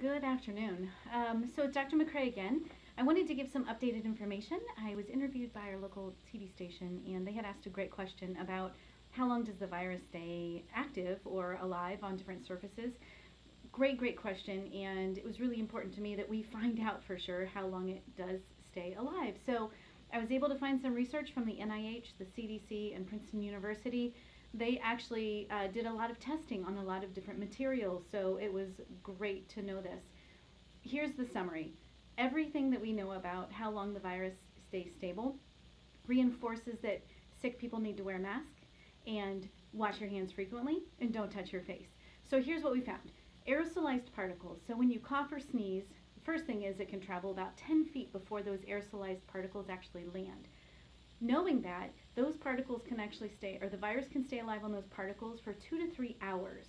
Good afternoon. So it's Dr. McCrae again. I wanted to give some updated information. I was interviewed by our local TV station, and they had asked a great question about how long does the virus stay active or alive on different surfaces. Great question, and it was really important to me that we find out for sure how long it does stay alive. So I was able to find some research from the NIH, the CDC, and Princeton University. They actually did a lot of testing on a lot of different materials, so it was great to know this. Here's the summary. Everything that we know about how long the virus stays stable reinforces that sick people need to wear a mask and wash your hands frequently and don't touch your face. So here's what we found. Aerosolized particles. So when you cough or sneeze, the first thing is it can travel about 10 feet before those aerosolized particles actually land. Knowing that, those particles can actually stay, or the virus can stay alive on those particles for 2 to 3 hours.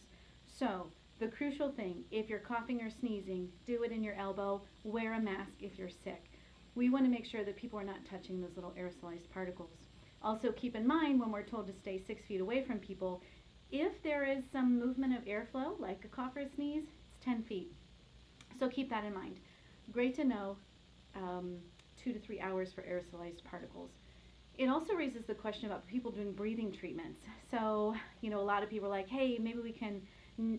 So the crucial thing, if you're coughing or sneezing, do it in your elbow, wear a mask if you're sick. We want to make sure that people are not touching those little aerosolized particles. Also keep in mind when we're told to stay 6 feet away from people, if there is some movement of airflow, like a cough or a sneeze, it's 10 feet. So keep that in mind. Great to know, 2 to 3 hours for aerosolized particles. It also raises the question about people doing breathing treatments. So, a lot of people are like, hey, maybe we can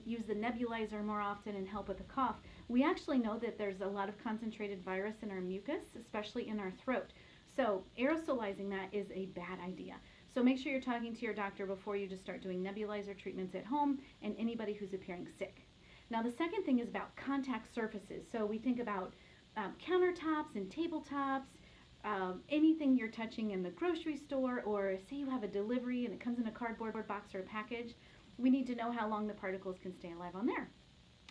use the nebulizer more often and help with a cough. We actually know that there's a lot of concentrated virus in our mucus, especially in our throat. So aerosolizing that is a bad idea. So make sure you're talking to your doctor before you just start doing nebulizer treatments at home and anybody who's appearing sick. Now the second thing is about contact surfaces. So we think about countertops and tabletops, anything you're touching in the grocery store, or say you have a delivery and it comes in a cardboard box or a package. We need to know how long the particles can stay alive on there.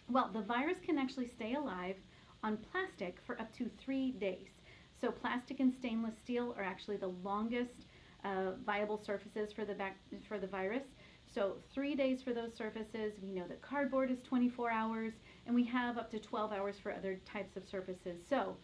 Well, the virus can actually stay alive on plastic for up to 3 days. So plastic and stainless steel are actually the longest viable surfaces for the virus. So 3 days for those surfaces. We know that cardboard is 24 hours, and we have up to 12 hours for other types of surfaces. So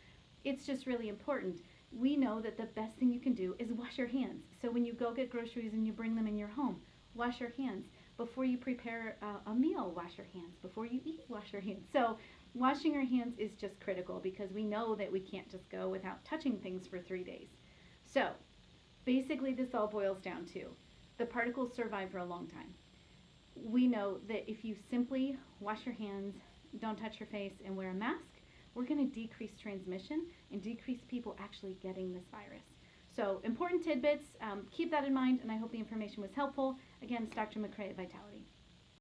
it's just really important. We know that the best thing you can do is wash your hands. So when you go get groceries and you bring them in your home, wash your hands. Before you prepare a meal, wash your hands. Before you eat, wash your hands. So washing your hands is just critical because we know that we can't just go without touching things for 3 days. So basically this all boils down to the particles survive for a long time. We know that if you simply wash your hands, don't touch your face, and wear a mask, we're going to decrease transmission and decrease people actually getting this virus. So important tidbits, keep that in mind, and I hope the information was helpful. Again, it's Dr. McCrae at Vitality.